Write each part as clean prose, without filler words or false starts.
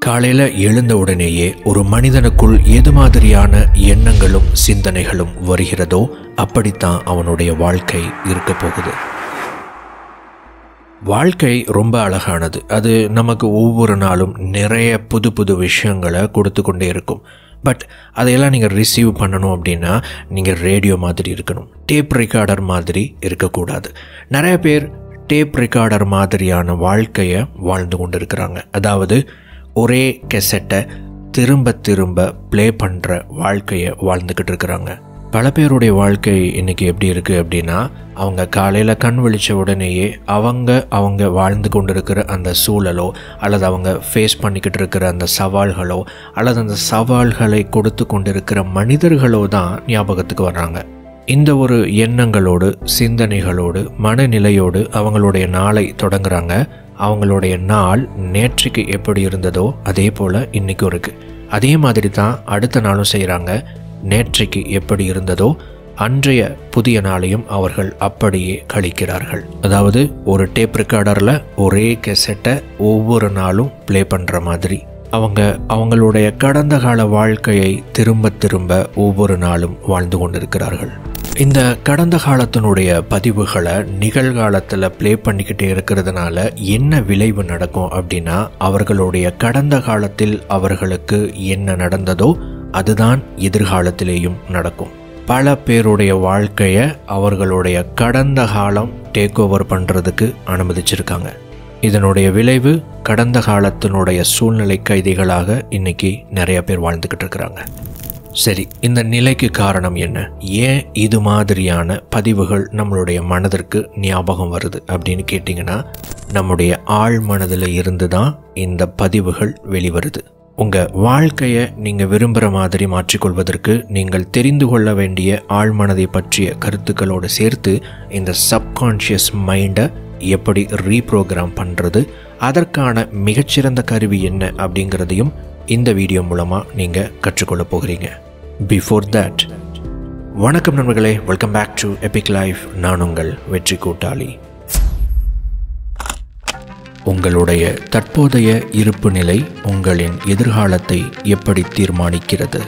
காலையில் எழுந்த உடனேயே ஒரு மனிதனுக்குள் எது மாதிரியான எண்ணங்களும் சிந்தனைகளும் வருகிறதோ அப்படித்தான் அவனுடைய வாழ்க்கை இருக்க போகுது. வாழ்க்கை ரொம்ப அழகானது. அது நமக்கு ஒவ்வொரு நாளும் நிறைய புது புது விஷயங்களை கொடுத்து கொண்டே இருக்கும். பட் அதையெல்லாம் நீங்கள் ரிசீவ் பண்ணணும் அப்படின்னா நீங்கள் ரேடியோ மாதிரி இருக்கணும், டேப் ரெக்கார்டர் மாதிரி இருக்கக்கூடாது. நிறைய பேர் டேப் ரெக்கார்டர் மாதிரியான வாழ்க்கையை வாழ்ந்து கொண்டு இருக்கிறாங்க. அதாவது ஒரே கெசட்டை திரும்ப திரும்ப ப்ளே பண்ணுற வாழ்க்கையை வாழ்ந்துக்கிட்டு இருக்கிறாங்க. பல பேருடைய வாழ்க்கை இன்றைக்கி எப்படி இருக்குது அப்படின்னா, அவங்க காலையில் கண் விழித்த உடனேயே அவங்க வாழ்ந்து கொண்டு இருக்கிற அந்த சூழலோ அல்லது அவங்க ஃபேஸ் பண்ணிக்கிட்டு இருக்கிற அந்த சவால்களோ அல்லது அந்த சவால்களை கொடுத்து கொண்டு இருக்கிற மனிதர்களோ தான் ஞாபகத்துக்கு வர்றாங்க. இந்த ஒரு எண்ணங்களோடு சிந்தனைகளோடு மனநிலையோடு அவங்களுடைய நாளை தொடங்குறாங்க. அவங்களுடைய நாள் நேற்றுக்கு எப்படி இருந்ததோ அதே போல் இன்றைக்கும் இருக்குது. அதே மாதிரி தான் அடுத்த நாளும் செய்கிறாங்க. நேற்றைக்கு எப்படி இருந்ததோ அன்றைய புதிய நாளையும் அவர்கள் அப்படியே கழிக்கிறார்கள். அதாவது ஒரு டேப் ரெக்கார்டரில் ஒரே கெசட்டை ஒவ்வொரு நாளும் ப்ளே பண்ணுற மாதிரி அவங்களுடைய கடந்த கால வாழ்க்கையை திரும்ப திரும்ப ஒவ்வொரு நாளும் வாழ்ந்து கொண்டிருக்கிறார்கள். இந்த கடந்த காலத்தினுடைய பதிவுகளை நிகழ்காலத்தில் ப்ளே பண்ணிக்கிட்டே இருக்கிறதுனால என்ன விளைவு நடக்கும் அப்படின்னா, அவர்களுடைய கடந்த காலத்தில் அவர்களுக்கு என்ன நடந்ததோ அதுதான் எதிர்காலத்திலேயும் நடக்கும். பல பேருடைய வாழ்க்கையை அவர்களுடைய கடந்த காலம் டேக் ஓவர் பண்ணுறதுக்கு அனுமதிச்சிருக்காங்க. இதனுடைய விளைவு கடந்த காலத்தினுடைய சூழ்நிலை கைதிகளாக இன்னைக்கு நிறைய பேர் வாழ்ந்துக்கிட்டு இருக்கிறாங்க. சரி, இந்த நிலைக்கு காரணம் என்ன? ஏன் இது மாதிரியான பதிவுகள் நம்மளுடைய மனதிற்கு ஞாபகம் வருது அப்படின்னு கேட்டிங்கன்னா, நம்முடைய ஆழ் மனதில் இருந்து தான் இந்த பதிவுகள் வெளிவருது. உங்கள் வாழ்க்கையை நீங்கள் விரும்புகிற மாதிரி மாற்றிக்கொள்வதற்கு நீங்கள் தெரிந்து கொள்ள வேண்டிய ஆழ்மனதை பற்றிய கருத்துக்களோடு சேர்த்து இந்த சப்கான்ஷியஸ் மைண்டை எப்படி ரீப்ரோக்ராம் பண்ணுறது, அதற்கான மிகச்சிறந்த கருவி என்ன அப்படிங்கிறதையும் இந்த வீடியோ மூலமாக நீங்கள் கற்றுக்கொள்ள போகிறீங்க. பிஃபோர் தட், வணக்கம் நண்பர்களே, welcome back to Epic Life. நான் உங்கள் வெற்றி கூட்டாளி. உங்களுடைய தற்போதைய இருப்பு நிலை உங்களின் எதிர்காலத்தை எப்படி தீர்மானிக்கிறது?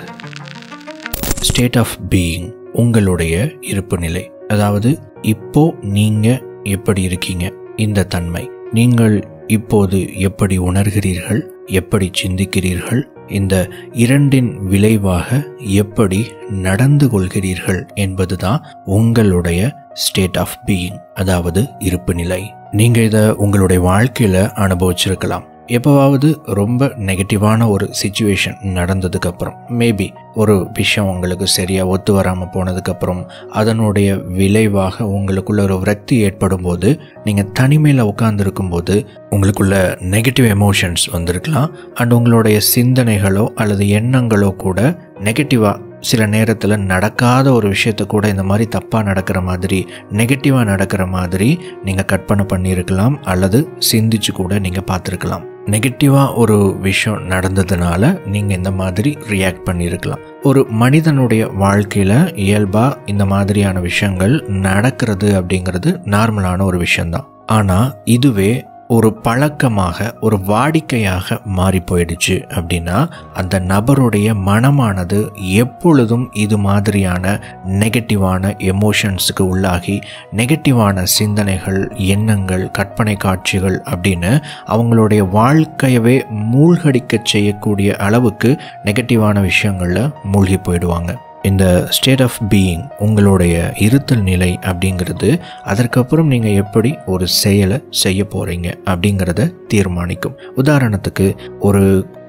ஸ்டேட் ஆஃப் பீயிங் உங்களுடைய இருப்பு நிலை, அதாவது இப்போ நீங்கள் எப்படி இருக்கீங்க, இந்த தன்மை. நீங்கள் இப்போது எப்படி உணர்கிறீர்கள், எப்படி சிந்திக்கிறீர்கள், இந்த இரண்டின் விளைவாக எப்படி நடந்து கொள்கிறீர்கள் என்பதுதான் உங்களுடைய ஸ்டேட் ஆஃப் பீயிங், அதாவது இருப்பு நிலை. நீங்கள் இதை உங்களுடைய வாழ்க்கையில் அனுபவிச்சிருக்கலாம். எப்போவாவது ரொம்ப நெகட்டிவான ஒரு சிச்சுவேஷன் நடந்ததுக்கப்புறம், மேபி ஒரு விஷயம் உங்களுக்கு சரியாக ஒத்து வராமல் போனதுக்கப்புறம், அதனுடைய விளைவாக உங்களுக்குள்ள ஒரு விரக்தி ஏற்படும் போது, நீங்கள் தனிமையில் உட்கார்ந்துருக்கும்போது உங்களுக்குள்ள நெகட்டிவ் எமோஷன்ஸ் வந்திருக்கலாம். அண்ட் உங்களுடைய சிந்தனைகளோ அல்லது எண்ணங்களோ கூட நெகட்டிவாக, சில நேரத்தில் நடக்காத ஒரு விஷயத்த கூட இந்த மாதிரி தப்பாக நடக்கிற மாதிரி, நெகட்டிவாக நடக்கிற மாதிரி நீங்கள் கற்பனை பண்ணியிருக்கலாம் அல்லது சிந்திச்சு கூட நீங்கள் பார்த்துருக்கலாம். நெகட்டிவாக ஒரு விஷயம் நடந்ததுனால நீங்கள் இந்த மாதிரி ரியாக்ட் பண்ணியிருக்கலாம். ஒரு மனிதனுடைய வாழ்க்கையில் இயல்பாக இந்த மாதிரியான விஷயங்கள் நடக்கிறது அப்படிங்கிறது நார்மலான ஒரு விஷயந்தான். ஆனால் இதுவே ஒரு பழக்கமாக, ஒரு வாடிக்கையாக மாறி போயிடுச்சு அப்படின்னா, அந்த நபருடைய மனமானது எப்பொழுதும் இது மாதிரியான நெகட்டிவான எமோஷன்ஸுக்கு உள்ளாகி, நெகட்டிவான சிந்தனைகள், எண்ணங்கள், கற்பனை காட்சிகள் அப்படின்னு அவங்களுடைய வாழ்க்கையவே மூழ்கடிக்க செய்யக்கூடிய அளவுக்கு நெகட்டிவான விஷயங்களில் மூழ்கி போயிடுவாங்க. இந்த ஸ்டேட் ஆஃப் பீயிங், உங்களுடைய இருத்தல் நிலை அப்படிங்கிறது அதற்கப்புறம் நீங்கள் எப்படி ஒரு செயலை செய்ய போகிறீங்க அப்படிங்கிறத தீர்மானிக்கும். உதாரணத்துக்கு,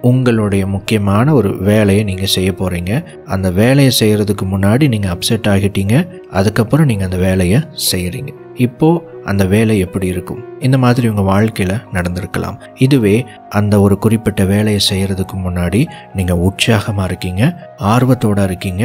உங்களுடைய முக்கியமான ஒரு வேலையை நீங்கள் செய்ய போகிறீங்க. அந்த வேலையை செய்கிறதுக்கு முன்னாடி நீங்கள் அப்செட் ஆகிட்டீங்க. அதுக்கப்புறம் நீங்கள் அந்த வேலையை செய்கிறீங்க. இப்போது அந்த வேலை எப்படி இருக்கும்? இந்த மாதிரி உங்கள் வாழ்க்கையில் நடந்திருக்கலாம். இதுவே அந்த ஒரு குறிப்பிட்ட வேலையை செய்கிறதுக்கு முன்னாடி நீங்கள் உற்சாகமாக இருக்கீங்க, ஆர்வத்தோடு இருக்கீங்க,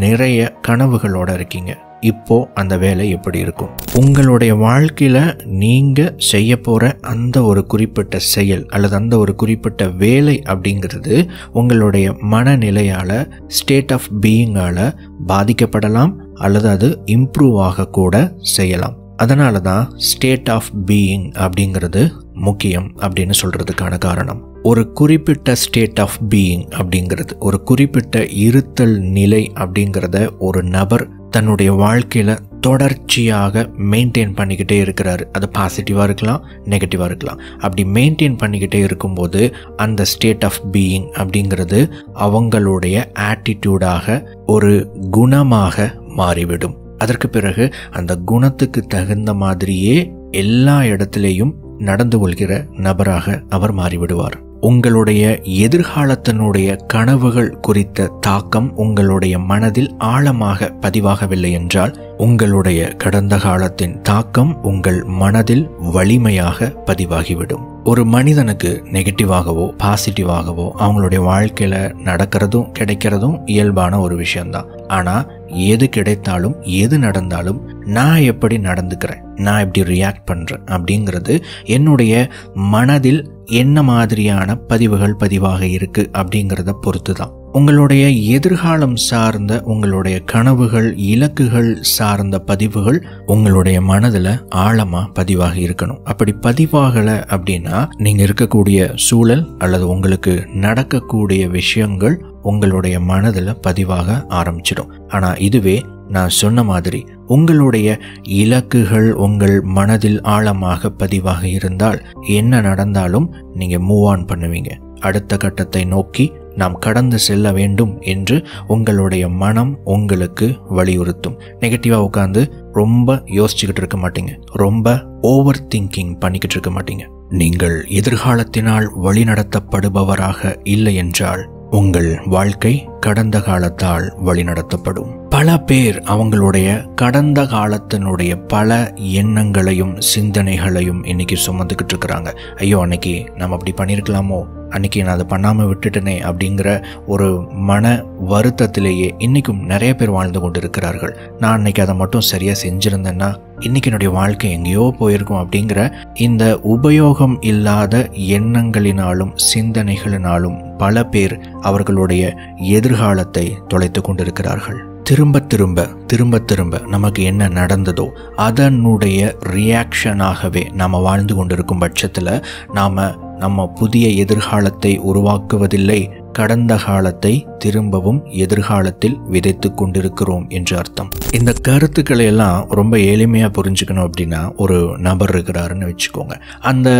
நிறைய கனவுகளோடு இருக்கீங்க. இப்போ அந்த வேலை எப்படி இருக்கும்? உங்களுடைய வாழ்க்கையில் நீங்கள் செய்ய போகிற அந்த ஒரு குறிப்பிட்ட செயல் அல்லது அந்த ஒரு குறிப்பிட்ட வேலை அப்படிங்கிறது உங்களுடைய மனநிலையால், ஸ்டேட் ஆஃப் பீயிங்கால் பாதிக்கப்படலாம் அல்லது அது இம்ப்ரூவ் ஆகக்கூட செய்யலாம். அதனால தான் ஸ்டேட் ஆஃப் பீயிங் அப்படிங்கிறது முக்கியம் அப்படின்னு சொல்கிறதுக்கான காரணம். ஒரு குறிப்பிட்ட ஸ்டேட் ஆஃப் பீயிங் அப்படிங்கிறது, ஒரு குறிப்பிட்ட இருத்தல் நிலை அப்படிங்கிறத ஒரு நபர் தன்னுடைய வாழ்க்கையில தொடர்ச்சியாக மெயின்டைன் பண்ணிக்கிட்டே இருக்கிறாரு. அது பாசிட்டிவாக இருக்கலாம், நெகட்டிவாக இருக்கலாம். அப்படி மெயின்டைன் பண்ணிக்கிட்டே இருக்கும்போது அந்த ஸ்டேட் ஆஃப் பீயிங் அப்படிங்கிறது அவங்களுடைய ஆட்டிடியூடாக ஒரு குணமாக மாறிவிடும். அதற்கு பிறகு அந்த குணத்துக்கு தகுந்த மாதிரியே எல்லா இடத்திலேயும் நடந்து கொள்கிற நபராக அவர் மாறிவிடுவார். உங்களுடைய எதிர்காலத்தினுடைய கனவுகள் குறித்த தாக்கம் உங்களுடைய மனதில் ஆழமாக பதிவாகவில்லை என்றால் உங்களுடைய கடந்த காலத்தின் தாக்கம் உங்கள் மனதில் வலிமையாக பதிவாகிவிடும். ஒரு மனிதனுக்கு நெகட்டிவாகவோ பாசிட்டிவாகவோ அவங்களுடைய வாழ்க்கையில நடக்கிறதும் கிடைக்கிறதும் இயல்பான ஒரு விஷயம்தான். ஆனா எது கிடைத்தாலும் எது நடந்தாலும் நான் எப்படி நடந்துக்கிறேன், நான் எப்படி ரியாக்ட் பண்றேன் அப்படிங்கிறது என்னுடைய மனதில் என்ன மாதிரியான பதிவுகள் பதிவாக இருக்கு அப்படிங்கிறத பொறுத்து தான். உங்களுடைய எதிர்காலம் சார்ந்த உங்களுடைய கனவுகள் இலக்குகள் சார்ந்த பதிவுகள் உங்களுடைய மனதில் ஆழமா பதிவாக இருக்கணும். அப்படி பதிவாகலை அப்படின்னா நீங்க இருக்கக்கூடிய சூழல் அல்லது உங்களுக்கு நடக்கக்கூடிய விஷயங்கள் உங்களுடைய மனதில் பதிவாக ஆரம்பிச்சிடும். ஆனா இதுவே நான் சொன்ன மாதிரி உங்களுடைய இலக்குகள் உங்கள் மனதில் ஆழமாக பதிவாக இருந்தால் என்ன நடந்தாலும் நீங்க மூவ் ஆன் பண்ணுவீங்க. அடுத்த கட்டத்தை நோக்கி நாம் கடந்து செல்ல வேண்டும் என்று உங்களுடைய மனம் உங்களுக்கு வலியுறுத்தும். நெகட்டிவா உட்கார்ந்து ரொம்ப யோசிச்சுக்கிட்டு இருக்க மாட்டீங்க, ரொம்ப ஓவர் திங்கிங் பண்ணிக்கிட்டு இருக்க மாட்டீங்க. நீங்கள் எதிர்காலத்தினால் வழிநடத்தப்படுபவராக இல்லை என்றால் உங்கள் வாழ்க்கை கடந்த காலத்தால் வழிநடத்தப்படும். பல பேர் அவங்களுடைய கடந்த காலத்தினுடைய பல எண்ணங்களையும் சிந்தனைகளையும் இன்னைக்கு சுமந்துக்கிட்டு இருக்கிறாங்க. ஐயோ அன்னைக்கு நம்ம அப்படி பண்ணியிருக்கலாமோ, அன்னைக்கு நான் அதை பண்ணாமல் விட்டுட்டேனே அப்படிங்கிற ஒரு மன வருத்தத்திலேயே இன்னைக்கும் நிறைய பேர் வாழ்ந்து கொண்டு இருக்கிறார்கள். நான் அன்னைக்கு அதை மட்டும் சரியா செஞ்சிருந்தேன்னா இன்னைக்கு என்னுடைய வாழ்க்கை எங்கேயோ போயிருக்கும் அப்படிங்கிற இந்த உபயோகம் இல்லாத எண்ணங்களினாலும் சிந்தனைகளினாலும் பல பேர் அவர்களுடைய எதிர்காலத்தை தொலைத்து கொண்டிருக்கிறார்கள். திரும்ப திரும்ப திரும்ப திரும்ப நமக்கு என்ன நடந்ததோ அதனுடைய ரியாக்ஷனாகவே நாம் வாழ்ந்து கொண்டிருக்கும் பட்சத்தில் நம்ம புதிய எதிர்காலத்தை உருவாக்குவதில்லை, கடந்த காலத்தை திரும்பவும் எதிர்காலத்தில் விதைத்து கொண்டிருக்கிறோம் என்று அர்த்தம். இந்த கருத்துக்களை எல்லாம் ரொம்ப எளிமையாக புரிஞ்சுக்கணும் அப்படின்னா ஒரு நபர் இருக்கிறாருன்னு வச்சுக்கோங்க. அந்த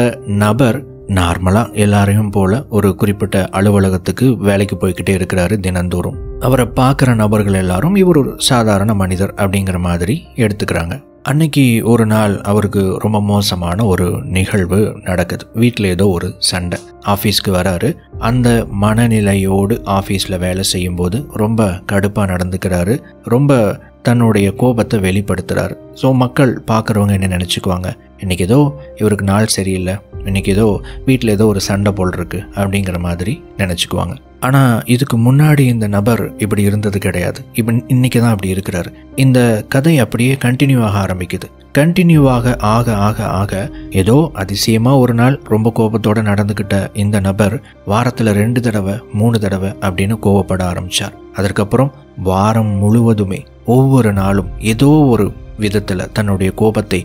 நபர் நார்மலாக எல்லாரையும் போல ஒரு குறிப்பிட்ட அலுவலகத்துக்கு வேலைக்கு போய்கிட்டே இருக்கிறாரு தினந்தோறும். அவரை பார்க்குற நபர்கள் எல்லாரும் இவர் ஒரு சாதாரண மனிதர் அப்படிங்கிற மாதிரி எடுத்துக்கிறாங்க. அன்னைக்கு ஒரு நாள் அவருக்கு ரொம்ப மோசமான ஒரு நிகழ்வு நடக்குது. வீட்டில் ஏதோ ஒரு சண்டை. ஆஃபீஸ்க்கு வராரு. அந்த மனநிலையோடு ஆஃபீஸில் வேலை செய்யும்போது ரொம்ப கடுப்பாக நடந்துக்கிறாரு. ரொம்ப தன்னுடைய கோபத்தை வெளிப்படுத்துகிறாரு. ஸோ மக்கள் பார்க்குறவங்க என்ன நினச்சிக்குவாங்க, இன்றைக்கி ஏதோ இவருக்கு நாள் சரியில்லை, இன்றைக்கி ஏதோ வீட்டில் ஏதோ ஒரு சண்டை போல் இருக்கு அப்படிங்கிற மாதிரி நினச்சிக்குவாங்க. ஆனால் இதுக்கு முன்னாடி இந்த நபர் இப்படி இருந்தது கிடையாது. இன்னைக்கு தான் அப்படி இருக்கிறாரு. இந்த கதை அப்படியே கண்டினியூ ஆக ஆரம்பிக்குது. கண்டினியூவாக ஆக ஆக ஆக ஏதோ அதிசயமாக ஒரு நாள் ரொம்ப கோபத்தோடு நடந்துக்கிட்ட இந்த நபர் வாரத்தில் 2 தடவை 3 தடவை அப்படின்னு கோபப்பட ஆரம்பித்தார். அதற்கப்புறம் வாரம் முழுவதுமே ஒவ்வொரு நாளும் ஏதோ ஒரு விதத்தில் தன்னுடைய கோபத்தை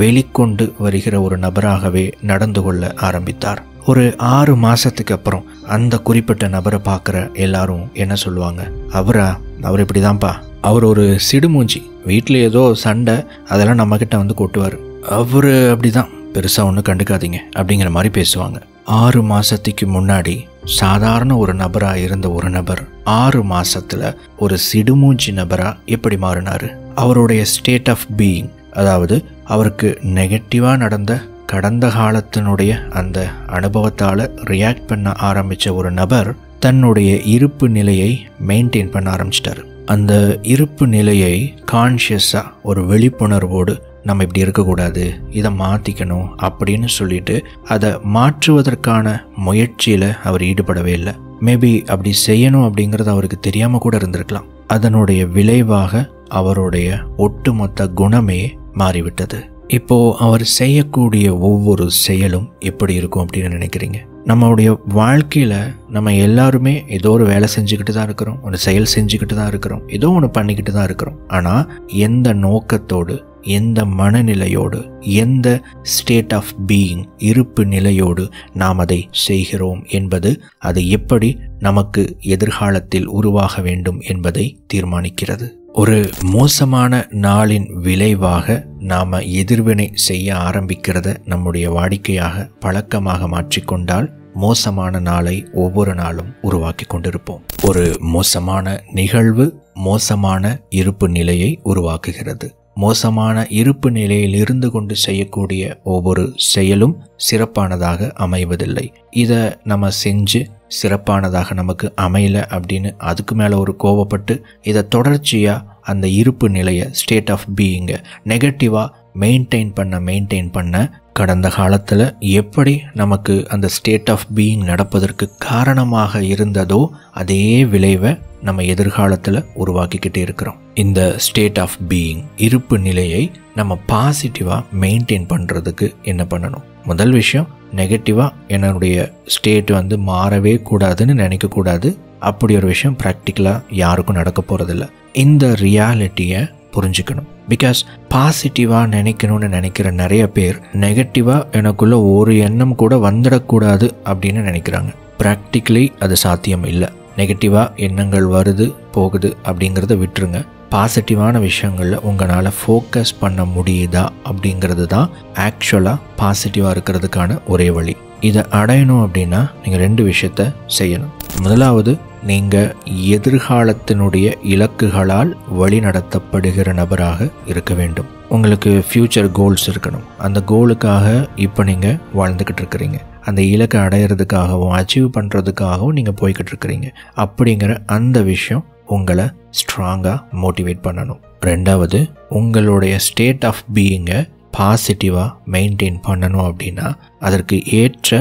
வெளிக்கொண்டு வருகிற ஒரு நபராகவே நடந்து கொள்ள ஆரம்பித்தார். ஒரு 6 மாதத்துக்கு அப்புறம் அந்த குறிப்பிட்ட நபரை பார்க்குற எல்லாரும் என்ன சொல்லுவாங்க, அவர் இப்படிதான்ப்பா, அவர் ஒரு சிடுமூஞ்சி, வீட்டில் ஏதோ சண்டை அதெல்லாம் நம்மக்கிட்ட வந்து கொட்டுவார், அவர் அப்படிதான், பெருசாக ஒன்றும் கண்டுக்காதீங்க அப்படிங்கிற மாதிரி பேசுவாங்க. 6 மாதத்துக்கு முன்னாடி சாதாரண ஒரு நபராக இருந்த ஒரு நபர் 6 மாதத்தில் ஒரு சிடுமூஞ்சி நபராக எப்படி மாறினார்? அவருடைய ஸ்டேட் ஆஃப் பீயிங், அதாவது அவருக்கு நெகட்டிவாக நடந்த கடந்த காலத்தினுடைய அந்த அனுபவத்தால் ரியாக்ட் பண்ண ஆரம்பித்த ஒரு நபர் தன்னுடைய இருப்பு நிலையை மெயின்டைன் பண்ண ஆரம்பிச்சிட்டார். அந்த இருப்பு நிலையை கான்ஷியஸாக ஒரு விழிப்புணர்வோடு நம்ம இப்படி இருக்கக்கூடாது, இதை மாற்றிக்கணும் அப்படின்னு சொல்லிட்டு அதை மாற்றுவதற்கான முயற்சியில் அவர் ஈடுபடவே இல்லை. மேபி அப்படி செய்யணும் அப்படிங்கிறது அவருக்கு தெரியாமல் கூட இருந்திருக்கலாம். அதனுடைய விளைவாக அவருடைய ஒட்டுமொத்த குணமே மாறிவிட்டது. இப்போ அவர் செய்யக்கூடிய ஒவ்வொரு செயலும் எப்படி இருக்கும் அப்படின்னு நினைக்கிறீங்க? நம்மளுடைய வாழ்க்கையில் நம்ம எல்லாருமே ஏதோ ஒரு வேலை செஞ்சுக்கிட்டு தான் இருக்கிறோம், ஒரு செயல் செஞ்சுக்கிட்டு தான் இருக்கிறோம், ஏதோ ஒன்று பண்ணிக்கிட்டு தான் இருக்கிறோம். ஆனால் எந்த நோக்கத்தோடு எந்த மனநிலையோடு, எந்த ஸ்டேட் ஆஃப் பீயிங், இருப்பு நிலையோடு நாம் அதை செய்கிறோம் என்பது அது எப்படி நமக்கு எதிர்காலத்தில் உருவாக வேண்டும் என்பதை தீர்மானிக்கிறது. ஒரு மோசமான நாளின் விளைவாக நாம் எதிர்வினை செய்ய ஆரம்பிக்கிறத நம்முடைய வாடிக்கையாக, பழக்கமாக மாற்றிக்கொண்டால் மோசமான நாளை ஒவ்வொரு நாளும் உருவாக்கி கொண்டிருப்போம். ஒரு மோசமான நிகழ்வு மோசமான இருப்பு நிலையை உருவாக்குகிறது. மோசமான இருப்பு நிலையில் இருந்து கொண்டு செய்யக்கூடிய ஒவ்வொரு செயலும் சிறப்பானதாக அமைவதில்லை. இதை நம்ம செஞ்சு சிறப்பானதாக நமக்கு அமையல அப்படின்னு அதுக்கு மேலே ஒரு கோவப்பட்டு இதை தொடர்ச்சியாக அந்த இருப்பு நிலையை, ஸ்டேட் ஆஃப் பீயிங்கை நெகட்டிவாக மெயின்டைன் பண்ண கடந்த காலத்தில் எப்படி நமக்கு அந்த ஸ்டேட் ஆஃப் பீயிங் நடப்பதற்கு காரணமாக இருந்ததோ அதே விளைவை நம்ம எதிர்காலத்தில் உருவாக்கிக்கிட்டே இருக்கிறோம். இந்த ஸ்டேட் ஆஃப் பீயிங், இருப்பு நிலையை நம்ம பாசிட்டிவாக மெயின்டைன் பண்ணுறதுக்கு என்ன பண்ணணும்? முதல் விஷயம், நெகட்டிவாக என்னுடைய ஸ்டேட் மாறவே கூடாதுன்னு நினைக்கக்கூடாது. அப்படி ஒரு விஷயம் ப்ராக்டிக்கலாக யாருக்கும் நடக்க போகிறதில்ல. இந்த ரியாலிட்டியை புரிஞ்சுக்கணும். பிகாஸ் பாசிட்டிவாக நினைக்கணும்னு நினைக்கிற நிறைய பேர் நெகட்டிவாக எனக்குள்ள ஒரு எண்ணம் கூட வந்துடக்கூடாது அப்படின்னு நினைக்கிறாங்க. ப்ராக்டிக்கலி அது சாத்தியம் இல்லை. நெகட்டிவாக எண்ணங்கள் வருது போகுது அப்படிங்கிறத விட்டுருங்க. பாசிட்டிவான விஷயங்களில் உங்களால் ஃபோக்கஸ் பண்ண முடியுதா அப்படிங்கிறது தான் ஆக்சுவலாக பாசிட்டிவாக இருக்கிறதுக்கான ஒரே வழி. இதை அடையணும் அப்படின்னா நீங்கள் 2 விஷயத்த செய்யணும். முதலாவது, நீங்கள் எதிர்காலத்தினுடைய இலக்குகளால் வழி நடத்தப்படுகிற நபராக இருக்க வேண்டும். உங்களுக்கு ஃப்யூச்சர் கோல்ஸ் இருக்கணும். அந்த கோலுக்காக இப்போ நீங்கள் வாழ்ந்துக்கிட்டு இருக்கிறீங்க. அந்த இலக்கை அடையிறதுக்காகவும் அச்சீவ் பண்ணுறதுக்காகவும் நீங்கள் போய்கிட்டு இருக்கிறீங்க. அப்படிங்கிற அந்த விஷயம் உங்களை ஸ்ட்ராங்காக மோட்டிவேட் பண்ணணும். 2வது, உங்களுடைய ஸ்டேட் ஆஃப் பீயிங்கை பாசிட்டிவாக மெயின்டைன் பண்ணணும் அப்படின்னா அதற்கு ஏற்ற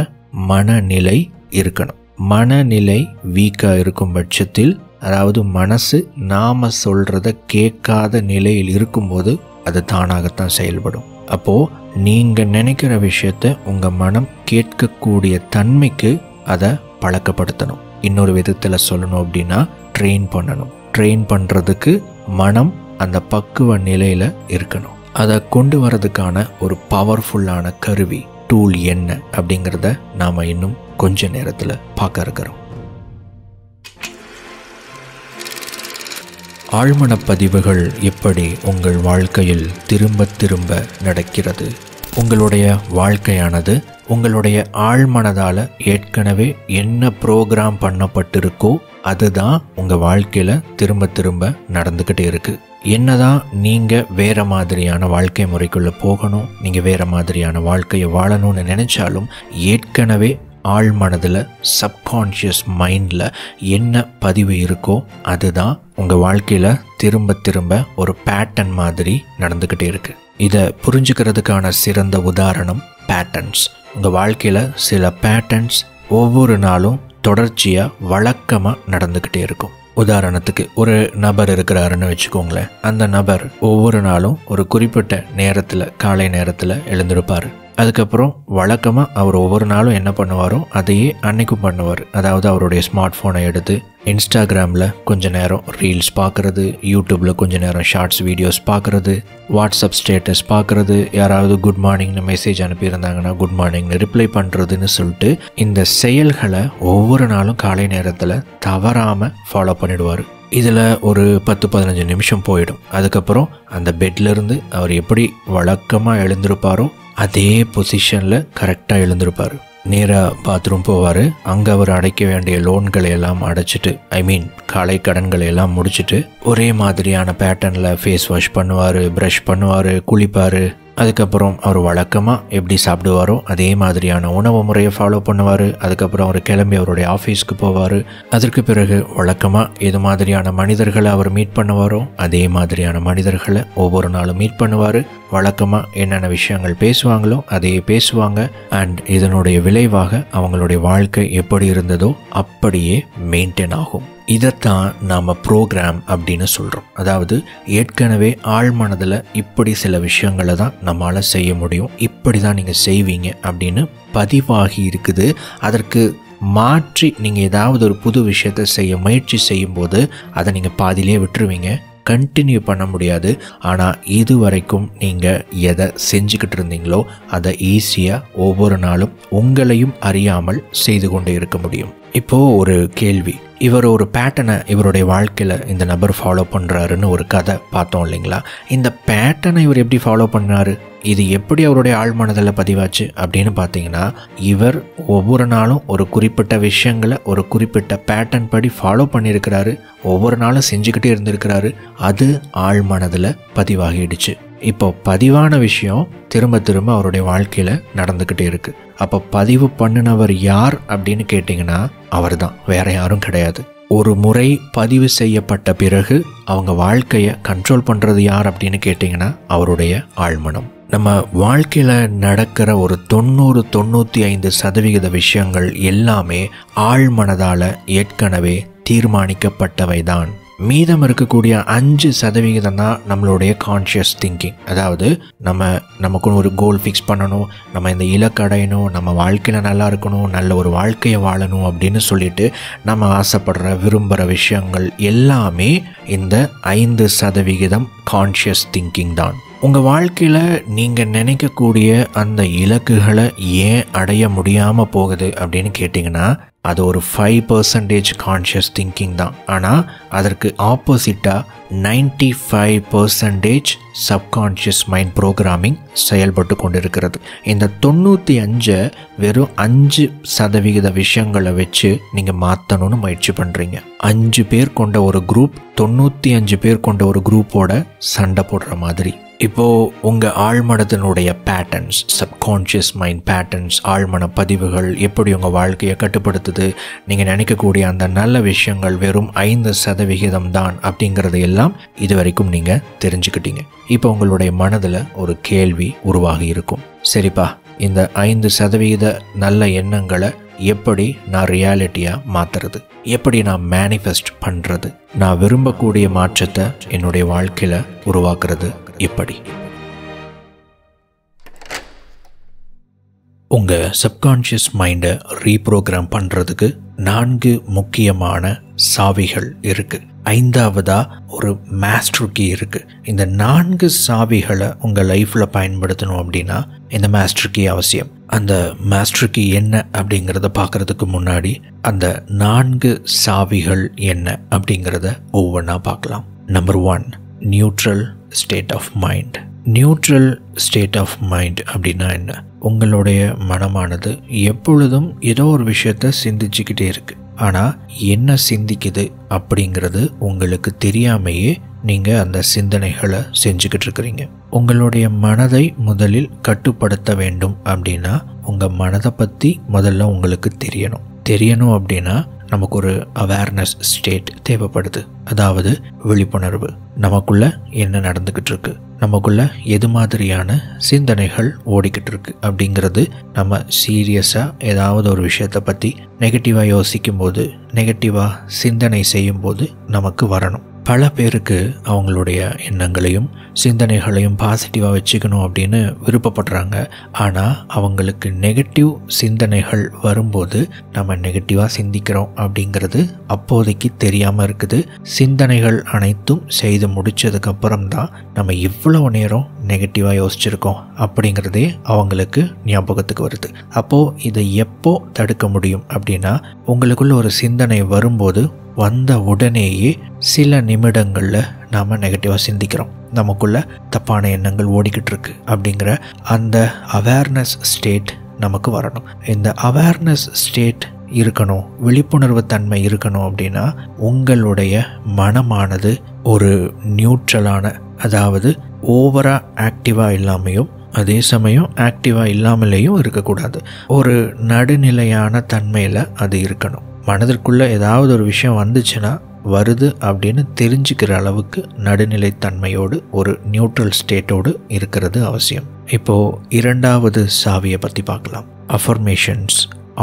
மனநிலை இருக்கணும். மனநிலை வீக்காக இருக்கும் பட்சத்தில், அதாவது மனசு நாம் சொல்கிறத கேட்காத நிலையில் இருக்கும்போது அது தானாகத்தான் செயல்படும். அப்போது நீங்கள் நினைக்கிற விஷயத்தை உங்கள் மனம் கேட்கக்கூடிய தன்மைக்கு அதை பழக்கப்படுத்தணும். இன்னொரு விதத்தில் சொல்லணும் அப்படின்னா ட்ரெயின் பண்ணணும். ட்ரெயின் பண்ணுறதுக்கு மனம் அந்த பக்குவ நிலையில் இருக்கணும். அதை கொண்டு வரதுக்கான ஒரு பவர்ஃபுல்லான கருவி, டூல் என்ன அப்படிங்கிறத நாம் இன்னும் கொஞ்ச நேரத்தில் பார்க்க இருக்கிறோம். ஆழ்மனப்பதிவுகள் எப்படி உங்கள் வாழ்க்கையில் திரும்ப திரும்ப நடக்கிறது? உங்களுடைய வாழ்க்கையானது உங்களுடைய ஆழ்மனதால் ஏற்கனவே என்ன ப்ரோக்ராம் பண்ணப்பட்டிருக்கோ அதுதான் உங்கள் வாழ்க்கையில் திரும்ப திரும்ப நடந்துக்கிட்டே இருக்குது. என்னதான் நீங்கள் வேறு மாதிரியான வாழ்க்கை முறைக்குள்ளே போகணும், நீங்கள் வேறு மாதிரியான வாழ்க்கையை வாழணும்னு நினச்சாலும் ஏற்கனவே ஆழ்மனதில், சப்கான்ஷியஸ் மைண்டில் என்ன பதிவு இருக்கோ அதுதான் உங்கள் வாழ்க்கையில் திரும்ப திரும்ப ஒரு பேட்டர்ன் மாதிரி நடந்துக்கிட்டே இருக்குது. இதை புரிஞ்சுக்கிறதுக்கான சிறந்த உதாரணம் பேட்டர்ன்ஸ். உங்கள் வாழ்க்கையில் சில பேட்டர்ன்ஸ் ஒவ்வொரு நாளும் தொடர்ச்சியாக வழக்கமாக நடந்துக்கிட்டே இருக்கும். உதாரணத்துக்கு ஒரு நபர் இருக்கிறாருன்னு வச்சுக்கோங்களேன். அந்த நபர் ஒவ்வொரு நாளும் ஒரு குறிப்பிட்ட நேரத்தில், காலை நேரத்தில் எழுந்திருப்பார். அதுக்கப்புறம் வழக்கமாக அவர் ஒவ்வொரு நாளும் என்ன பண்ணுவாரோ அதையே அன்னைக்கும் பண்ணுவார். அதாவது அவருடைய ஸ்மார்ட் ஃபோனை எடுத்து இன்ஸ்டாகிராமில் கொஞ்ச நேரம் ரீல்ஸ் பார்க்குறது, யூடியூப்பில் கொஞ்ச நேரம் ஷார்ட்ஸ் வீடியோஸ் பார்க்குறது, வாட்ஸ்அப் ஸ்டேட்டஸ் பார்க்குறது, யாராவது குட் மார்னிங்னு மெசேஜ் அனுப்பியிருந்தாங்கன்னா குட் மார்னிங்னு ரிப்ளை பண்ணுறதுன்னு சொல்லிட்டு இந்த செயல்களை ஒவ்வொரு நாளும் காலை நேரத்தில் தவறாமல் ஃபாலோ பண்ணிடுவார். இதில் ஒரு 10-15 நிமிஷம் போயிடும். அதுக்கப்புறம் அந்த பெட்லேருந்து அவர் எப்படி வழக்கமாக எழுந்திருப்பாரோ அதே பொசிஷனில் கரெக்டாக எழுந்திருப்பார். நேராக பாத்ரூம் போவார். அங்கே அவர் அடைக்க வேண்டிய லோன்களை எல்லாம் அடைச்சிட்டு, காலை கடன்களை எல்லாம் முடிச்சுட்டு ஒரே மாதிரியான பேட்டர்னில் ஃபேஸ் வாஷ் பண்ணுவார், ப்ரஷ் பண்ணுவார், குளிப்பார். அதுக்கப்புறம் அவர் வழக்கமாக எப்படி சாப்பிடுவாரோ அதே மாதிரியான உணவு முறையை ஃபாலோ பண்ணுவார். அதுக்கப்புறம் அவர் கிளம்பி அவருடைய ஆஃபீஸ்க்கு போவார். அதற்கு பிறகு வழக்கமாக எது மாதிரியான மனிதர்களை அவர் மீட் பண்ணுவாரோ அதே மாதிரியான மனிதர்களை ஒவ்வொரு நாளும் மீட் பண்ணுவார். வழக்கமாக என்னென்ன விஷயங்கள் பேசுவாங்களோ அதையே பேசுவாங்க. அண்ட் இதனுடைய விளைவாக அவங்களுடைய வாழ்க்கை எப்படி இருந்ததோ அப்படியே மெயின்டைன் ஆகும். இதைத்தான் நாம் ப்ரோக்ராம் அப்படின்னு சொல்கிறோம். அதாவது ஏற்கனவே ஆழ்மனதில் இப்படி சில விஷயங்களை தான் நம்மளால் செய்ய முடியும், இப்படி தான் நீங்கள் செய்வீங்க அப்படின்னு பதிவாகி இருக்குது. அதற்கு மாற்றி நீங்கள் ஏதாவது ஒரு புது விஷயத்தை செய்ய முயற்சி செய்யும்போது அதை நீங்கள் பாதியிலே விட்டுருவீங்க. கண்டினியூ பண்ண முடியாது. ஆனால் இது வரைக்கும் நீங்கள் எதை செஞ்சுக்கிட்டு இருந்தீங்களோ அதை ஈஸியாக ஒவ்வொரு நாளும் உங்களையும் அறியாமல் செய்து கொண்டே இருக்க முடியும். இப்போது ஒரு கேள்வி, இவர் ஒரு பேட்டர்னை இவருடைய வாழ்க்கையில் இந்த நபர் ஃபாலோ பண்ணுறாருன்னு ஒரு கதை பார்த்தோம் இல்லைங்களா? இந்த பேட்டர்னை இவர் எப்படி ஃபாலோ பண்ணார், இது எப்படி அவருடைய ஆழ்மனதில் பதிவாச்சு அப்படின்னு பார்த்தீங்கன்னா, இவர் ஒவ்வொரு நாளும் ஒரு குறிப்பிட்ட விஷயங்களை ஒரு குறிப்பிட்ட பேட்டர்ன் படி ஃபாலோ பண்ணியிருக்கிறாரு, ஒவ்வொரு நாளும் செஞ்சுக்கிட்டே இருந்திருக்கிறாரு, அது ஆழ்மனதில் பதிவாகிடுச்சு. இப்போ பதிவான விஷயம் திரும்ப திரும்ப அவருடைய வாழ்க்கையில் நடந்துக்கிட்டே இருக்கு. அப்போ பதிவு பண்ணினவர் யார் அப்படின்னு கேட்டிங்கன்னா அவர் தான், வேற யாரும் கிடையாது. ஒரு முறை பதிவு செய்யப்பட்ட பிறகு அவங்க வாழ்க்கையை கண்ட்ரோல் பண்ணுறது யார் அப்படின்னு கேட்டிங்கன்னா அவருடைய ஆழ்மனம். நம்ம வாழ்க்கையில் நடக்கிற ஒரு 90-95% விஷயங்கள் எல்லாமே ஆழ்மனதால் ஏற்கனவே தீர்மானிக்கப்பட்டவை தான். மீதம் இருக்கக்கூடிய 5% தான் நம்மளுடைய கான்ஷியஸ் திங்கிங். அதாவது நமக்கு ஒரு கோல் ஃபிக்ஸ் பண்ணணும், நம்ம இந்த இலக்கு அடையணும், நம்ம வாழ்க்கையில் நல்லா இருக்கணும், நல்ல ஒரு வாழ்க்கையை வாழணும் அப்படின்னு சொல்லிட்டு நம்ம ஆசைப்படுற விரும்புகிற விஷயங்கள் எல்லாமே இந்த 5% கான்ஷியஸ் திங்கிங் தான். உங்கள் வாழ்க்கையில் நீங்கள் நினைக்கக்கூடிய அந்த இலக்குகளை ஏன் அடைய முடியாமல் போகுது அப்படின்னு கேட்டிங்கன்னா அது ஒரு 5% கான்ஷியஸ் திங்கிங் தான். ஆனால் அதற்கு ஆப்போசிட்டாக 95% சப்கான்ஷியஸ் மைண்ட் ப்ரோக்ராமிங் செயல்பட்டு கொண்டிருக்கிறது. இந்த 95 வெறும் 5% விஷயங்களை வச்சு நீங்கள் மாற்றணும்னு முயற்சி பண்ணுறீங்க. 5 பேர் கொண்ட ஒரு குரூப் 95 பேர் கொண்ட ஒரு குரூப்போட சண்டை போடுற மாதிரி. இப்போது உங்கள் ஆழ்மனத்தினுடைய பேட்டர்ன்ஸ், சப்கான்ஷியஸ் மைண்ட் பேட்டர்ன்ஸ், ஆழ்மன பதிவுகள் எப்படி உங்கள் வாழ்க்கையை கட்டுப்படுத்துது, நீங்கள் நினைக்கக்கூடிய அந்த நல்ல விஷயங்கள் வெறும் 5% தான் அப்படிங்கிறது எல்லாம் இது வரைக்கும் நீங்கள் தெரிஞ்சுக்கிட்டீங்க. இப்போ உங்களுடைய மனதில் ஒரு கேள்வி உருவாகி இருக்கும், சரிப்பா இந்த 5% நல்ல எண்ணங்களை எப்படி நான் ரியாலிட்டியாக மாற்றுறது, எப்படி நான் மேனிஃபெஸ்ட் பண்ணுறது, நான் விரும்பக்கூடிய மாற்றத்தை என்னுடைய வாழ்க்கையில் உருவாக்குறது எப்படி? உங்கள் சப்கான்ஷியஸ் மைண்டை ரீப்ரோக்ராம் பண்ணுறதுக்கு 4 முக்கியமான சாவிகள் இருக்குது. 5ஆவதாக ஒரு மாஸ்டர் கீ இருக்குது. இந்த 4 சாவிகளை உங்கள் லைஃப்பில் பயன்படுத்தணும் அப்படின்னா இந்த மாஸ்டர் கீ அவசியம். அந்த மாஸ்டர் கீ என்ன அப்படிங்கிறத பார்க்குறதுக்கு முன்னாடி அந்த 4 சாவிகள் என்ன அப்படிங்கிறத ஒவ்வொன்றா பார்க்கலாம். Number 1, neutral state of mind. Neutral state of mind அப்படின்னா என்ன? உங்களுடைய மனமானது எப்பொழுதும் ஏதோ ஒரு விஷயத்தை சிந்திச்சுக்கிட்டே இருக்குது. ஆனால் என்ன சிந்திக்குது அப்படிங்கிறது உங்களுக்கு தெரியாமையே நீங்கள் அந்த சிந்தனைகளை செஞ்சுக்கிட்டு இருக்கிறீங்க. உங்களுடைய மனதை முதலில் கட்டுப்படுத்த வேண்டும் அப்படின்னா உங்கள் மனதை பற்றி முதல்ல உங்களுக்கு தெரியணும் அப்படின்னா நமக்கு ஒரு அவேர்னஸ் ஸ்டேட் தேவைப்படுது. அதாவது விழிப்புணர்வு. நமக்குள்ள என்ன நடந்துக்கிட்டு இருக்கு, நமக்குள்ள எது மாதிரியான சிந்தனைகள் ஓடிக்கிட்டு இருக்கு அப்படிங்கிறது நம்ம சீரியஸாக ஏதாவது ஒரு விஷயத்தை பற்றி நெகட்டிவாக யோசிக்கும் போது, நெகட்டிவாக சிந்தனை செய்யும் போது நமக்கு வரணும். பல பேருக்கு அவங்களுடைய எண்ணங்களையும் சிந்தனைகளையும் பாசிட்டிவாக வச்சுக்கணும் அப்படின்னு விருப்பப்படுறாங்க. ஆனால் அவங்களுக்கு நெகட்டிவ் சிந்தனைகள் வரும்போது நம்ம நெகட்டிவாக சிந்திக்கிறோம் அப்படிங்கிறது அப்போதைக்கு தெரியாமல் இருக்குது. சிந்தனைகள் அனைத்தும் செய்து முடித்ததுக்கப்புறம் தான் நம்ம இவ்வளவு நேரம் நெகட்டிவாக யோசிச்சிருக்கோம் அப்படிங்கிறதே அவங்களுக்கு ஞாபகத்துக்கு வருது. அப்போது இதை எப்போ தடுக்க முடியும் அப்படின்னா, உங்களுக்குள்ள ஒரு சிந்தனை வரும்போது வந்த உடனேயே சில நிமிடங்களில் நாம் நெகட்டிவாக சிந்திக்கிறோம், நமக்குள்ள தப்பான எண்ணங்கள் ஓடிக்கிட்டு இருக்கு அப்படிங்கிற அந்த அவேர்னஸ் ஸ்டேட் நமக்கு வரணும். இந்த அவேர்னஸ் ஸ்டேட் இருக்கணும், விழிப்புணர்வு தன்மை இருக்கணும் அப்படின்னா உங்களுடைய மனமானது ஒரு நியூட்ரலான, அதாவது ஓவராக ஆக்டிவாக இல்லாமையும் அதே சமயம் ஆக்டிவாக இல்லாமலேயும் இருக்கக்கூடாது, ஒரு நடுநிலையான தன்மையில் அது இருக்கணும். மனதிற்குள்ளே ஏதாவது ஒரு விஷயம் வந்துச்சுன்னா வருது அப்படின்னு தெரிஞ்சுக்கிற அளவுக்கு நடுநிலைத்தன்மையோடு ஒரு நியூட்ரல் ஸ்டேட்டோடு இருக்கிறது அவசியம். இப்போது 2வது சாவியை பற்றி பார்க்கலாம். அஃபர்மேஷன்ஸ்,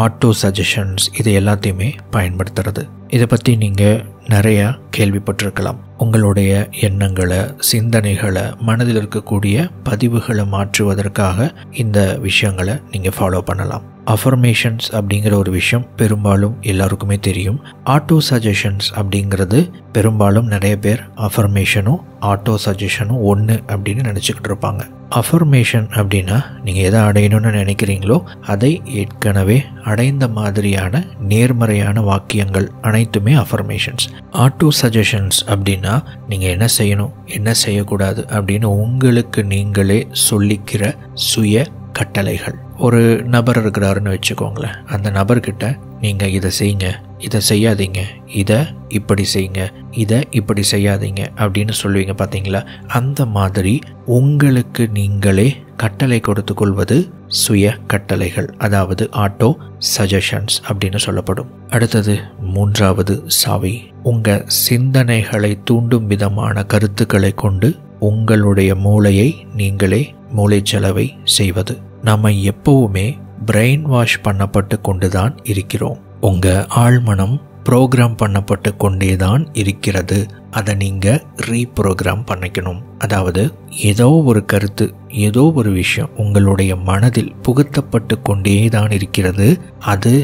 ஆட்டோ சஜஷன்ஸ், இது எல்லாத்தையுமே பயன்படுத்துறது. இதை பற்றி நீங்கள் நிறையா கேள்விப்பட்டிருக்கலாம். உங்களுடைய எண்ணங்களை, சிந்தனைகளை, மனதில் இருக்கக்கூடிய பதிவுகளை மாற்றுவதற்காக இந்த விஷயங்களை நீங்கள் ஃபாலோ பண்ணலாம். அஃபர்மேஷன்ஸ் அப்படிங்கிற ஒரு விஷயம் பெரும்பாலும் எல்லாருக்குமே தெரியும். ஆட்டோ சஜஷன்ஸ் அப்படிங்கிறது பெரும்பாலும் நிறைய பேர் அஃபர்மேஷனும் ஆட்டோ சஜஷனும் ஒன்று அப்படின்னு நினச்சிக்கிட்டு இருப்பாங்க. அஃபர்மேஷன் அப்படின்னா நீங்கள் எதை அடையணும்னு நினைக்கிறீங்களோ அதை ஏற்கனவே அடைந்த மாதிரியான நேர்மறையான வாக்கியங்கள் அனைத்துமே அஃபர்மேஷன்ஸ். ஆட்டோ சஜஷன்ஸ் அப்படின்னா நீங்கள் என்ன செய்யணும் என்ன செய்யக்கூடாது அப்படின்னு உங்களுக்கு நீங்களே சொல்லிக்கிற சுய கட்டளைகள். ஒரு நபர் இருக்கிறாருன்னு வச்சுக்கோங்களேன். அந்த நபர்கிட்ட நீங்கள் இதை செய்யுங்க, இதை செய்யாதீங்க, இதை இப்படி செய்யுங்க, இதை இப்படி செய்யாதீங்க அப்படின்னு சொல்லுவீங்க பார்த்தீங்களா? அந்த மாதிரி உங்களுக்கு நீங்களே கட்டளை கொடுத்து கொள்வது சுய கட்டளைகள், அதாவது ஆட்டோ சஜஷன்ஸ் அப்படின்னு சொல்லப்படும். அடுத்தது 3வது சாவி, உங்கள் சிந்தனைகளை தூண்டும் விதமான கருத்துக்களை கொண்டு உங்களுடைய மூளையை நீங்களே மூளைச்சலவை செய்வது. நம்ம எப்பவுமே பிரெயின் வாஷ் பண்ணப்பட்டு கொண்டு தான் இருக்கிறோம். உங்கள் ஆழ்மனம் ப்ரோக்ராம் பண்ணப்பட்டு கொண்டே தான் இருக்கிறது. அதை நீங்கள் ரீப்ரோக்ராம் பண்ணிக்கணும். அதாவது ஏதோ ஒரு கருத்து, ஏதோ ஒரு விஷயம் உங்களுடைய மனதில் புகுத்தப்பட்டு கொண்டே தான் இருக்கிறது. அது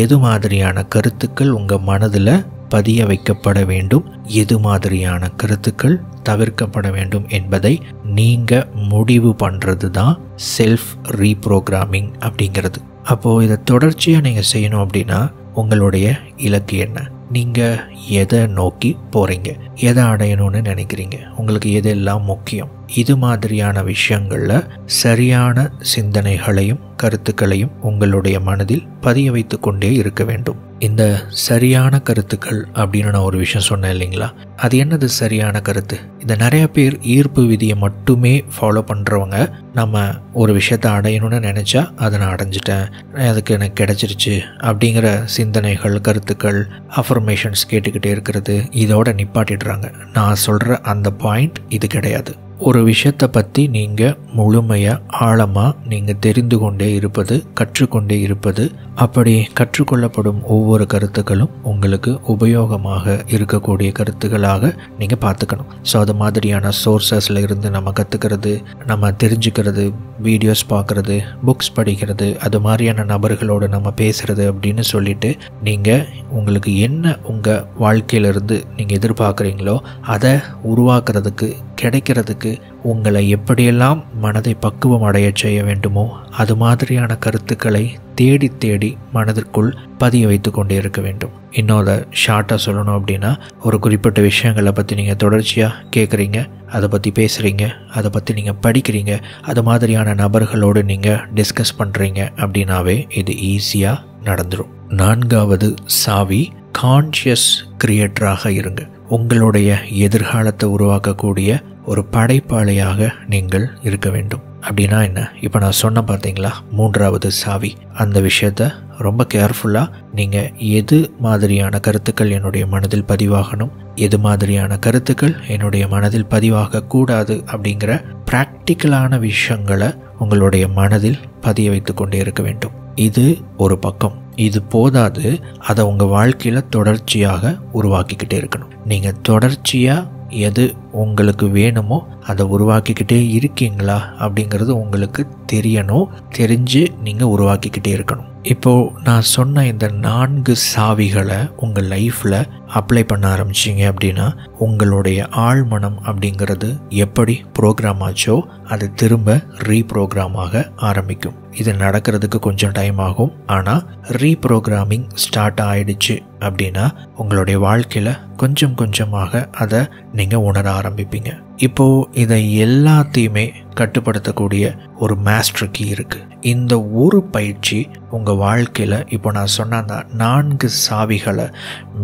எது மாதிரியான கருத்துக்கள் உங்கள் மனதில் பதிய வைக்கப்பட வேண்டும், எது மாதிரியான கருத்துக்கள் தவிர்க்கப்பட வேண்டும் என்பதை நீங்கள் முடிவு பண்ணுறது தான் செல்ஃப் ரீப்ரோக்ராமிங் அப்படிங்கிறது. அப்போது இதை தொடர்ச்சியாக நீங்கள் செய்யணும் அப்படின்னா உங்களுடைய இலக்கு என்ன, நீங்கள் எதை நோக்கி போகிறீங்க, எதை அடையணும்னு நினைக்கிறீங்க, உங்களுக்கு எதெல்லாம் முக்கியம், இது மாதிரியான விஷயங்களில் சரியான சிந்தனைகளையும் கருத்துக்களையும் உங்களுடைய மனதில் பதிய வைத்து கொண்டே இருக்க வேண்டும். இந்த சரியான கருத்துக்கள் அப்படின்னு நான் ஒரு விஷயம் சொன்னேன் இல்லைங்களா? அது என்னது சரியான கருத்து? இதை நிறைய பேர் ஈர்ப்பு விதியை மட்டுமே ஃபாலோ பண்ணுறவங்க, நம்ம ஒரு விஷயத்தை அடையணும்னு நினச்சா அதை நான் அடைஞ்சிட்டேன், அதுக்கு எனக்கு கிடைச்சிருச்சு அப்படிங்கிற சிந்தனைகள் கருத்துக்கள் அஃபர்மேஷன்ஸ் கேட்டுக்கிட்டே இருக்கிறது, இதோட நிப்பாட்டிடுறாங்க. நான் சொல்கிற அந்த பாயிண்ட் இது கிடையாது. ஒரு விஷயத்தை பற்றி நீங்கள் முழுமையாக ஆழமாக நீங்கள் தெரிந்து கொண்டே இருப்பது, கற்றுக்கொண்டே இருப்பது, அப்படி கற்றுக்கொள்ளப்படும் ஒவ்வொரு கருத்துக்களும் உங்களுக்கு உபயோகமாக இருக்கக்கூடிய கருத்துக்களாக நீங்கள் பார்த்துக்கணும். ஸோ அது மாதிரியான சோர்ஸஸில் இருந்து நம்ம கற்றுக்கிறது, நம்ம தெரிஞ்சுக்கிறது, வீடியோஸ் பார்க்குறது, புக்ஸ் படிக்கிறது, அது மாதிரியான நபர்களோடு நம்ம பேசுகிறது அப்படின்னு சொல்லிட்டு நீங்கள் உங்களுக்கு என்ன உங்கள் வாழ்க்கையிலிருந்து நீங்கள் எதிர்பார்க்குறீங்களோ அதை உருவாக்குறதுக்கு, கிடைக்கிறதுக்கு உங்களை எப்படியெல்லாம் மனதை பக்குவம் அடைய செய்ய வேண்டுமோ அது மாதிரியான கருத்துக்களை தேடி தேடி மனதிற்குள் பதிய வைத்து கொண்டே இருக்க வேண்டும். இன்னொரு ஷார்ட்டாக சொல்லணும் அப்படின்னா, ஒரு குறிப்பிட்ட விஷயங்களை பற்றி நீங்கள் தொடர்ச்சியாக கேட்குறீங்க, அதை பற்றி பேசுகிறீங்க, அதை பற்றி நீங்கள் படிக்கிறீங்க, அது மாதிரியான நபர்களோடு நீங்கள் டிஸ்கஸ் பண்ணுறீங்க அப்படின்னாவே இது ஈஸியாக நடந்துடும். 4வது சாவி, கான்ஷியஸ் கிரியேட்டராக இருங்க. உங்களுடைய எதிர்காலத்தை உருவாக்கக்கூடிய ஒரு படைப்பாளியாக நீங்கள் இருக்க வேண்டும். அப்படின்னா என்ன? இப்போ நான் சொன்ன பார்த்தீங்களா 3வது சாவி, அந்த விஷயத்த ரொம்ப கேர்ஃபுல்லாக நீங்கள் எது மாதிரியான கருத்துக்கள் என்னுடைய மனதில் பதிவாகணும், எது மாதிரியான கருத்துக்கள் என்னுடைய மனதில் பதிவாகக்கூடாது அப்படிங்கிற ப்ராக்டிக்கலான விஷயங்களை உங்களுடைய மனதில் பதிய வைத்து கொண்டே இருக்க வேண்டும். இது ஒரு பக்கம். இது போதாது, அதை உங்கள் வாழ்க்கையில் தொடர்ச்சியாக உருவாக்கிக்கிட்டே இருக்கணும். நீங்கள் தொடர்ச்சியாக எது உங்களுக்கு வேணுமோ அதை உருவாக்கிக்கிட்டே இருக்கீங்களா அப்படிங்கிறது உங்களுக்கு தெரியணும். தெரிஞ்சு நீங்கள் உருவாக்கிக்கிட்டே இருக்கணும். இப்போது நான் சொன்ன இந்த 4 சாவிகளை உங்கள் லைஃப்பில் அப்ளை பண்ண ஆரம்பிச்சிங்க அப்படின்னா உங்களுடைய ஆழ்மனம் அப்படிங்கிறது எப்படி ப்ரோக்ராம் ஆச்சோ அது திரும்ப ரீப்ரோக்ராம் ஆக ஆரம்பிக்கும். இது நடக்கிறதுக்கு கொஞ்சம் டைம் ஆகும். ஆனால் ரீப்ரோக்ராமிங் ஸ்டார்ட் ஆகிடுச்சு அப்படின்னா உங்களுடைய வாழ்க்கையில் கொஞ்சம் கொஞ்சமாக அதை நீங்கள் உணர ஆரம்பிப்பீங்க. இப்போது இதை எல்லாத்தையுமே கட்டுப்படுத்தக்கூடிய ஒரு மாஸ்டர் கீ இருக்குது. இந்த ஒரு பயிற்சி உங்கள் வாழ்க்கையில் இப்போ நான் சொன்ன அந்த 4 சாவிகளை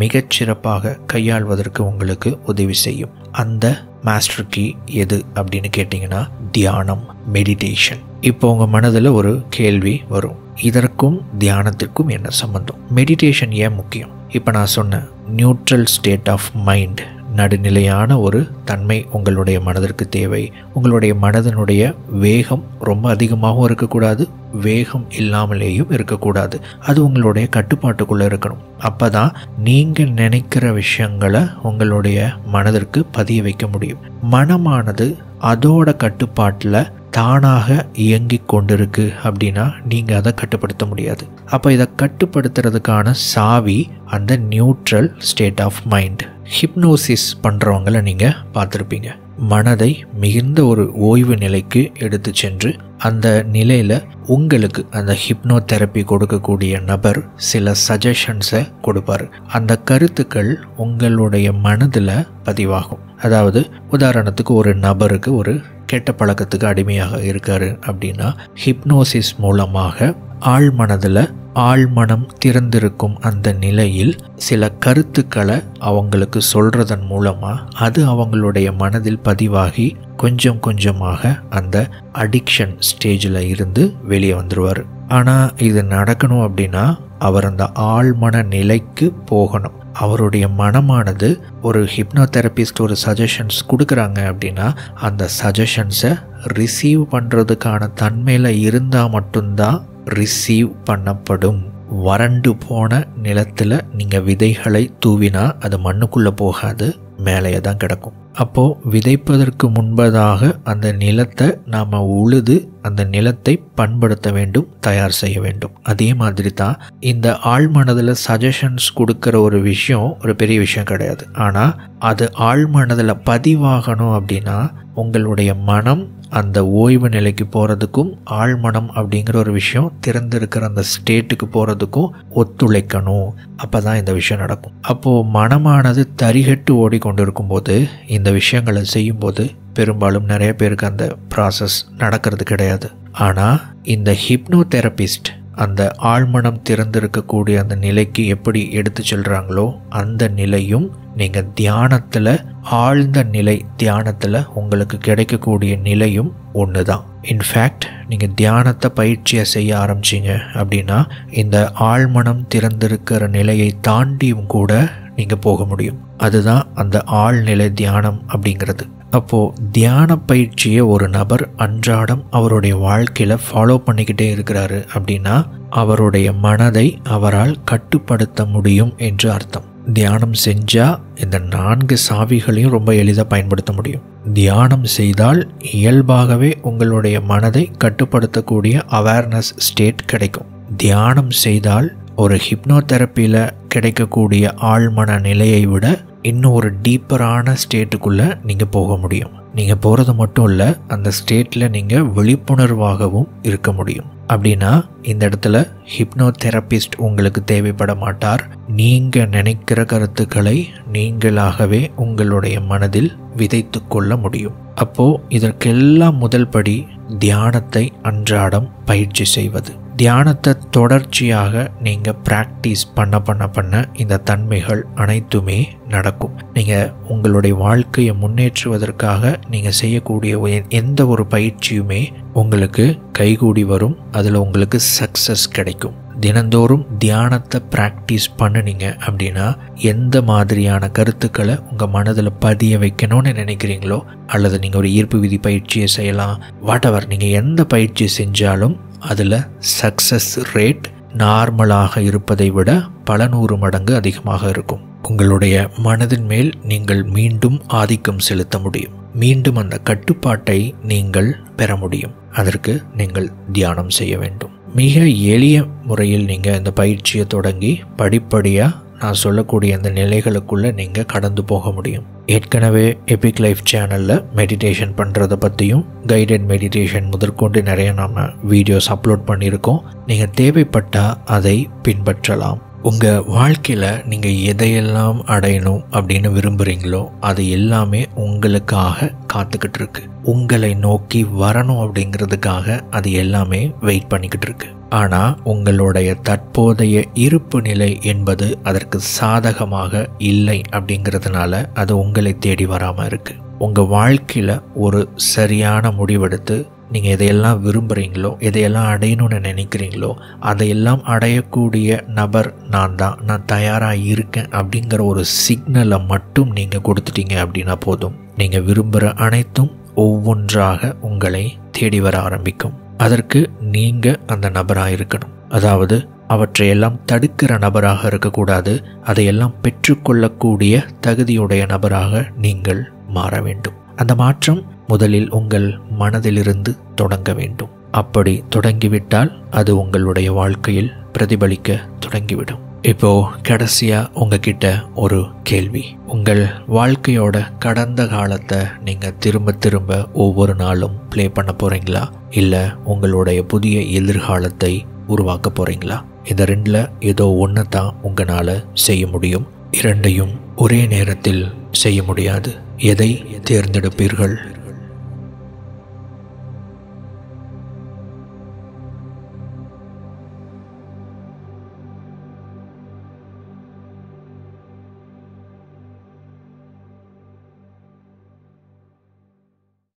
மிகச்சிறப்பாக கையாள்வதற்கு உங்களுக்கு உதவி செய்யும். அந்த மாஸ்டர் கீ எது அப்படின்னு கேட்டிங்கன்னா தியானம், மெடிடேஷன். இப்போ உங்கள் மனதில் ஒரு கேள்வி வரும், இதற்கும் தியானத்திற்கும் என்ன சம்பந்தம்? மெடிடேஷன் ஏன் முக்கியம்? இப்போ நான் சொன்னேன், நியூட்ரல் ஸ்டேட் ஆஃப் மைண்ட், நடுநிலையான ஒரு தன்மை உங்களுடைய மனதிற்கு தேவை. உங்களுடைய மனதினுடைய வேகம் ரொம்ப அதிகமாகவும் இருக்கக்கூடாது, வேகம் இல்லாமலேயும் இருக்கக்கூடாது. அது உங்களுடைய கட்டுப்பாட்டுக்குள்ளே இருக்கணும். அப்போ தான் நீங்கள் நினைக்கிற விஷயங்களை உங்களுடைய மனதிற்கு பதிய வைக்க முடியும். மனமானது அதோட கட்டுப்பாட்டில் தானாக இயங்கிக் கொண்டிருக்கு அப்படின்னா நீங்கள் அதை கட்டுப்படுத்த முடியாது. அப்போ இதை கட்டுப்படுத்துறதுக்கான சாவி அந்த neutral state of mind. Hypnosis பண்ணுறவங்கள நீங்கள் பார்த்துருப்பீங்க. மனதை மிகுந்த ஒரு ஓய்வு நிலைக்கு எடுத்து சென்று அந்த நிலையில் உங்களுக்கு அந்த ஹிப்னோ தெரப்பி கொடுக்கக்கூடிய நபர் சில சஜஷன்ஸை கொடுப்பார். அந்த கருத்துக்கள் உங்களுடைய மனதில் பதிவாகும். அதாவது உதாரணத்துக்கு ஒரு நபருக்கு ஒரு கெட்ட பழக்கத்துக்கு அடிமையாக இருக்காரு அப்படின்னா ஹிப்னோசிஸ் மூலமாக ஆழ்மனதில் ஆழ்மனம் திறந்திருக்கும் அந்த நிலையில் சில கருத்துக்களை அவங்களுக்கு சொல்றதன் மூலமாக அது அவங்களுடைய மனதில் பதிவாகி கொஞ்சம் கொஞ்சமாக அந்த அடிக்ஷன் ஸ்டேஜில் இருந்து வெளியே வந்துடுவார். ஆனால் இது நடக்கணும் அப்படின்னா அவர் அந்த ஆழ்மன நிலைக்கு போகணும். அவருடைய மனமானது ஒரு ஹிப்னோதெரபிஸ்ட் ஒரு சஜஷன்ஸ் கொடுக்குறாங்க அப்படின்னா அந்த சஜஷன்ஸை ரிசீவ் பண்ணுறதுக்கான தன்மையில் இருந்தால் மட்டும்தான் ரிசீவ் பண்ணப்படும். வறண்டு போன நிலத்தில் நீங்கள் விதைகளை தூவினா அது மண்ணுக்குள்ளே போகாது, மேலேயே தான் கிடக்கும். அப்போது விதைப்பதற்கு முன்பதாக அந்த நிலத்தை நாம் உழுது அந்த நிலத்தை பண்படுத்த வேண்டும், தயார் செய்ய வேண்டும். அதே மாதிரி தான் இந்த ஆழ்மனதில் சஜஷன்ஸ் கொடுக்குற ஒரு விஷயம் ஒரு பெரிய விஷயம் கிடையாது. ஆனால் அது ஆழ்மனதில் பதிவாகணும் அப்படின்னா உங்களுடைய மனம் அந்த ஓய்வு நிலைக்கு போகிறதுக்கும் ஆழ்மனம் அப்படிங்கிற ஒரு விஷயம் திறந்திருக்கிற அந்த ஸ்டேட்டுக்கு போகிறதுக்கும் ஒத்துழைக்கணும். அப்போ தான் இந்த விஷயம் நடக்கும். அப்போது மனமானது தரிகட்டு ஓடிக்கொண்டு இருக்கும்போது இந்த விஷயங்களை செய்யும்போது பெரும்பாலும் நிறைய பேருக்கு அந்த ப்ராசஸ் நடக்கிறது கிடையாது. ஆனால் இந்த ஹிப்னோதெரபிஸ்ட் அந்த ஆழ்மனம் திறந்திருக்கக்கூடிய அந்த நிலைக்கு எப்படி எடுத்து செல்கிறாங்களோ அந்த நிலையும் நீங்கள் தியானத்தில் ஆழ்ந்த நிலை தியானத்தில் உங்களுக்கு கிடைக்கக்கூடிய நிலையும் ஒன்று தான். இன்ஃபேக்ட் நீங்கள் தியானத்தை பயிற்சியை செய்ய ஆரம்பிச்சிங்க அப்படின்னா இந்த ஆழ்மனம் திறந்திருக்கிற நிலையை தாண்டியும் கூட நீங்கள் போக முடியும். அதுதான் அந்த ஆழ்நிலை தியானம் அப்படிங்கிறது. அப்போது தியான பயிற்சியை ஒரு நபர் அன்றாடம் அவருடைய வாழ்க்கையில் ஃபாலோ பண்ணிக்கிட்டே இருக்கிறாரு அப்படின்னா அவருடைய மனதை அவரால் கட்டுப்படுத்த முடியும் என்று அர்த்தம். தியானம் செஞ்சால் இந்த 4 சாவிகளையும் ரொம்ப எளிதாக பயன்படுத்த முடியும். தியானம் செய்தால் இயல்பாகவே உங்களுடைய மனதை கட்டுப்படுத்தக்கூடிய அவேர்னஸ் ஸ்டேட் கிடைக்கும். தியானம் செய்தால் ஒரு ஹிப்னோதெரப்பியில் கிடைக்கக்கூடிய ஆழ்மன நிலையை விட இன்னும் ஒரு டீப்பரான ஸ்டேட்டுக்குள்ளே நீங்கள் போக முடியும். நீங்கள் போகிறது மட்டும் இல்லை, அந்த ஸ்டேட்டில் நீங்கள் விழிப்புணர்வாகவும் இருக்க முடியும். அப்படின்னா இந்த இடத்துல ஹிப்னோதெரபிஸ்ட் உங்களுக்கு தேவைப்பட மாட்டார். நீங்கள் நினைக்கிற கருத்துக்களை நீங்களாகவே உங்களுடைய மனதில் விதைத்து கொள்ள முடியும். அப்போது இதற்கெல்லாம் முதல் படி தியானத்தை அன்றாடம் பயிற்சி செய்வது. தியானத்தை தொடர்ச்சியாக நீங்கள் ப்ராக்டிஸ் பண்ண இந்த தன்மைகள் அனைத்துமே நடக்கும். நீங்கள் உங்களுடைய வாழ்க்கையை முன்னேற்றுவதற்காக நீங்கள் செய்யக்கூடிய எந்த ஒரு பயிற்சியுமே உங்களுக்கு கைகூடி வரும். அதில் உங்களுக்கு சக்ஸஸ் கிடைக்கும். தினந்தோறும் தியானத்தை ப்ராக்டிஸ் பண்ணினீங்க அப்படின்னா எந்த மாதிரியான கருத்துக்களை உங்கள் மனதில் பதிய வைக்கணும்னு நினைக்கிறீங்களோ அல்லது நீங்கள் ஒரு ஈர்ப்பு விதி பயிற்சியை செய்யலாம், வாட்டெவர் நீங்கள் எந்த பயிற்சி செஞ்சாலும் அதில் சக்ஸஸ் ரேட் நார்மலாக இருப்பதை விட பல 100 மடங்கு அதிகமாக இருக்கும். உங்களுடைய மனதின் மேல் நீங்கள் மீண்டும் ஆதிக்கம் செலுத்த முடியும். மீண்டும் அந்த கட்டுப்பாட்டை நீங்கள் பெற முடியும். அதற்கு நீங்கள் தியானம் செய்ய வேண்டும். மிக எளிய முறையில் நீங்கள் இந்த பயிற்சியை தொடங்கி படிப்படியாக நான் சொல்லக்கூடிய அந்த நிலைகளுக்குள்ளே நீங்கள் கடந்து போக முடியும். ஏற்கனவே எபிக் லைஃப் சேனலில் மெடிடேஷன் பண்ணுறதை பற்றியும் கைடட் மெடிடேஷன் முதற்கொண்டு நிறைய நாம் வீடியோஸ் அப்லோட் பண்ணியிருக்கோம். நீங்கள் தேவைப்பட்டால் அதை பின்பற்றலாம். உங்கள் வாழ்க்கையில் நீங்கள் எதையெல்லாம் அடையணும் அப்படின்னு விரும்புகிறீங்களோ அது எல்லாமே உங்களுக்காக காத்துக்கிட்டு இருக்கு. உங்களை நோக்கி வரணும் அப்படிங்கிறதுக்காக அது எல்லாமே வெயிட் பண்ணிக்கிட்டு இருக்கு. ஆனால் உங்களுடைய தற்போதைய இருப்பு நிலை என்பது அதற்கு சாதகமாக இல்லை அப்படிங்கிறதுனால அது உங்களை தேடி வராமல் இருக்குது. உங்கள் வாழ்க்கையில் ஒரு சரியான முடிவெடுத்து நீங்கள் எதையெல்லாம் விரும்புகிறீங்களோ எதையெல்லாம் அடையணும்னு நினைக்கிறீங்களோ அதையெல்லாம் அடையக்கூடிய நபர் நான் தயாராக இருக்கேன் அப்படிங்கிற ஒரு சிக்னலை மட்டும் நீங்கள் கொடுத்துட்டீங்க அப்படின்னா போதும். நீங்கள் விரும்புகிற அனைத்தும் ஒவ்வொன்றாக உங்களை தேடி வர ஆரம்பிக்கும். அதற்கு நீங்கள் அந்த நபராக இருக்கணும். அதாவது அவற்றையெல்லாம் தடுக்கிற நபராக இருக்கக்கூடாது. அதையெல்லாம் பெற்றுக்கொள்ளக்கூடிய தகுதியுடைய நபராக நீங்கள் மாற வேண்டும். அந்த மாற்றம் முதலில் உங்கள் மனதிலிருந்து தொடங்க வேண்டும். அப்படி தொடங்கிவிட்டால் அது உங்களுடைய வாழ்க்கையில் பிரதிபலிக்க தொடங்கிவிடும். இப்போ கடைசியா உங்ககிட்ட ஒரு கேள்வி. உங்கள் வாழ்க்கையோட கடந்த காலத்தை நீங்க திரும்ப திரும்ப ஒவ்வொரு நாளும் ப்ளே பண்ண போறீங்களா, இல்ல உங்களுடைய புதிய எதிர்காலத்தை உருவாக்க போறீங்களா? இந்த ரெண்டுல ஏதோ ஒன்று தான் உங்களால செய்ய முடியும். இரண்டையும் ஒரே நேரத்தில் செய்ய முடியாது. எதை தேர்ந்தெடுப்பீர்கள்?